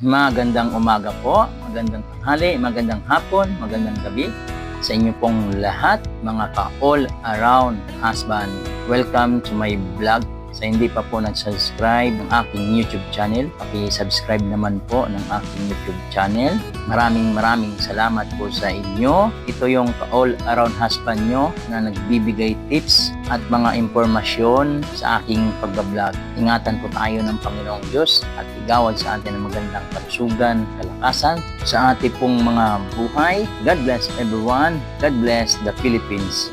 Magandang umaga po, magandang tanghali, magandang hapon, magandang gabi sa inyo pong lahat, mga ka-all around husband. Welcome to my vlog. Sa hindi pa po nag-subscribe ng aking YouTube channel, paki-subscribe naman po ng aking YouTube channel. Maraming salamat po sa inyo. Ito yung ka-all around husband nyo na nagbibigay tips at mga impormasyon sa aking pag-vlog. Ingatan po tayo ng Panginoong Diyos at igawad sa atin ng magandang kalusugan, kalakasan sa ating pong mga buhay. God bless everyone. God bless the Philippines.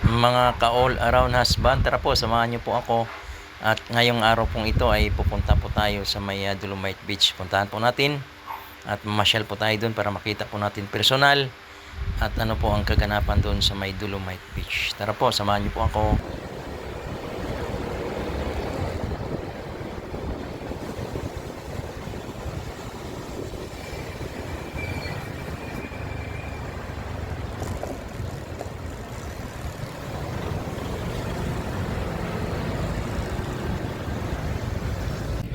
Mga ka-all around husband, tara po, samahan niyo po ako. At ngayong araw pong ito ay pupunta po tayo sa may Dolomite Beach. Puntahan po natin at mamasyal po tayo doon para makita po natin personal at ano po ang kaganapan doon sa may Dolomite Beach. Tara po, samahan niyo po ako.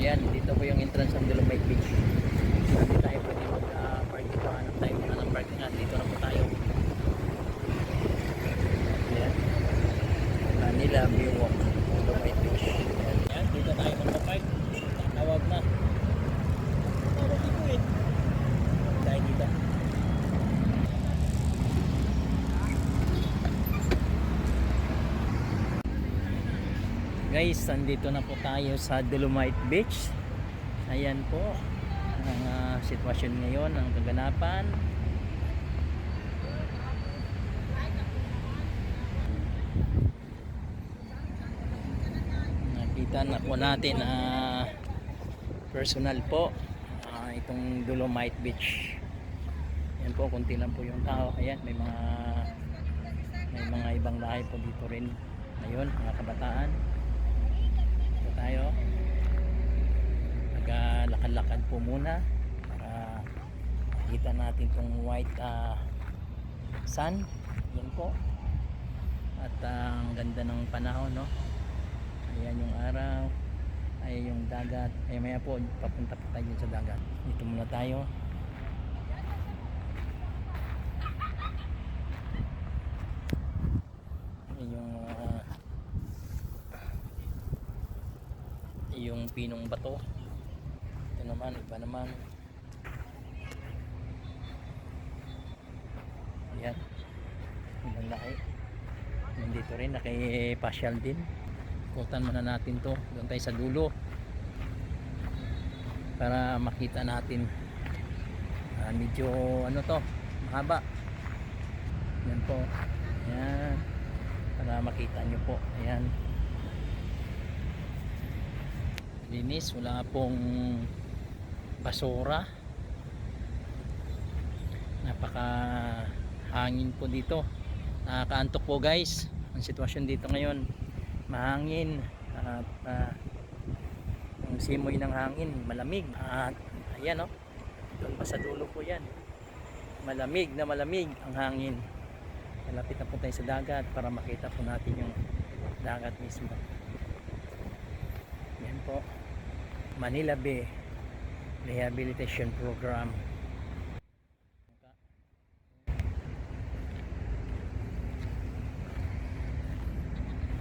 Yan, dito po yung entrance ng Dolomite Beach. Hindi tayo pwede mag-park dito. Hanap tayo muna ng parking nga. Dito na po tayo. Yan. Manila View Walk. Dolomite Beach. Yan, dito tayo mag-park. Tawag na. Tawag dito eh. Tayo dito. Guys, nandito na po tayo sa Dolomite Beach. Ayan po ang sitwasyon ngayon, ang kaganapan. Nakita na po natin personal po itong Dolomite Beach. Ayan po, kunti lang po yung tao. Ayan, may mga ibang lahi po dito rin. Ayun, mga kabataan. Tayo naglalakad po muna para makita natin itong white sun. Yan po, at ang ganda ng panahon, no? Ayan yung araw, ay yung dagat. Ay maya po papunta po tayo sa dagat. Dito muna tayo. Yung pinong bato. Ito naman, iba naman. Ayan, ibang laki. Nandito rin, nakipasyal din. Ikutan muna natin to. Doon tayo sa dulo para makita natin. Medyo ano to, mahaba. Yan po. Ayan, para makita nyo po. Ayan, linis, wala pong basura. Napaka hangin po dito. Nakakaantok po guys ang sitwasyon dito ngayon. Mahangin at ang simoy ng hangin malamig. At ayan, oh, doon pa sa dulo po yan, malamig na malamig ang hangin. Malapit na po tayo sa dagat para makita po natin yung dagat mismo. Yan po, Manila Bay Rehabilitation Program.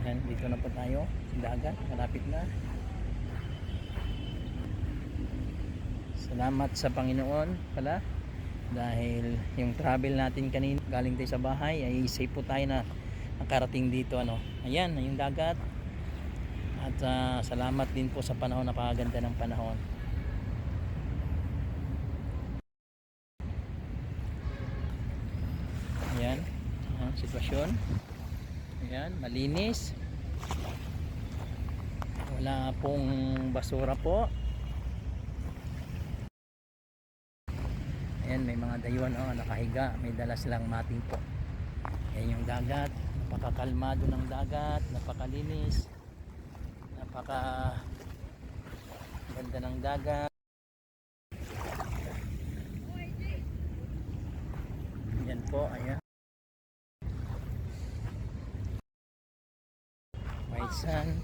Yan, dito na po tayo sa dagat, malapit na. Salamat sa Panginoon pala dahil yung travel natin kanina galing tayo sa bahay ay safe po tayo na nakarating dito, ano. Ayan, yung dagat. At salamat din po sa panahon, napakaganda ng panahon. Ayan, ang sitwasyon. Ayan, malinis. Wala pong basura po. Ayan, may mga dayuhan, oh, nakahiga. May dala silang mating po. Ayan yung dagat. Napakakalmado ng dagat. Napakalinis. Napaka ganda ng dagat. Yan po, ayan. White sun.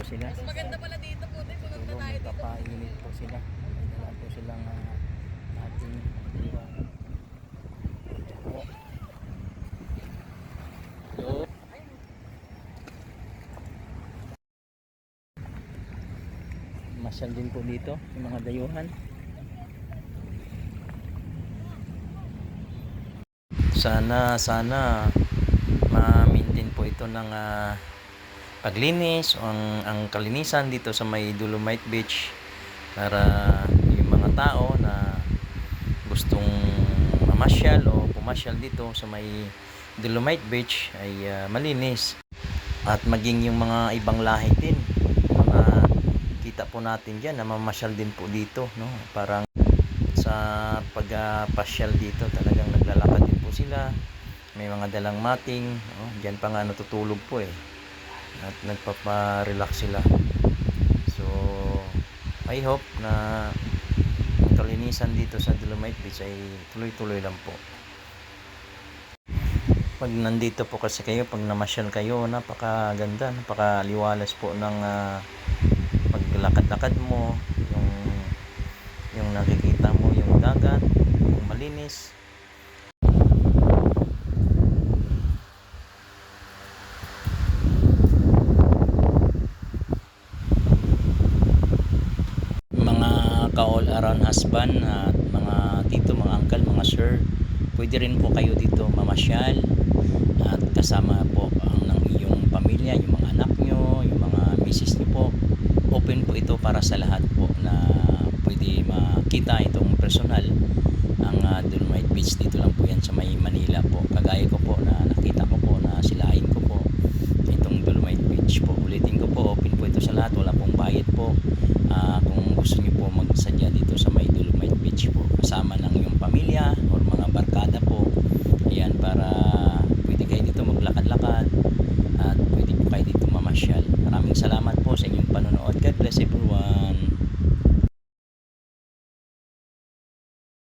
sila. Mas maganda pala dito po, tayo pumunta tayo dito. Papainit po sila. Wala po silang ating iwanan. Po. Hello. Masyal din po dito yung mga dayuhan. Sana ma-maintain po ito ng paglinis o ang kalinisan dito sa may Dolomite Beach para yung mga tao na gustong mamasyal o pumasyal dito sa may Dolomite Beach ay malinis, at maging yung mga ibang lahi din, no, na kita po natin dyan na mamasyal din po dito, no? Parang sa pagpasyal dito talagang naglalakad din po sila, may mga dalang mating, no? Dyan pa nga natutulog po at nagpapa-relax sila. So I hope na ang kalinisan dito sa Dolomite Beach ay tuloy-tuloy lang po. Pag nandito po kasi kayo, pag namasyal kayo, napakaganda, napakaliwalas po ng paglakad-lakad mo, yung nakikita mo yung dagat, yung malinis. Mga ka-all around husband at mga tito, mga uncle, mga sir, pwede rin po kayo dito mamasyal at kasama po ang ng iyong pamilya, yung mga anak nyo, yung mga misis nyo po. Open po ito para sa lahat po na pwede makita itong personal. Ang Dolomite Beach dito lang po yan sa may Manila po. Kagaya ko po na nakita ko po na silain ko po itong Dolomite Beach po. Ulitin ko po, open po ito sa lahat, wala pong bayad po. Kung gusto niyo po magsadya dito sa may Dolomite Beach po, kasama ng iyong pamilya o mga barkada po, ayan, para pwede kayo dito maglakad-lakad at pwede po kayo dito mamasyal. Maraming salamat po sa inyong panonood. God bless everyone.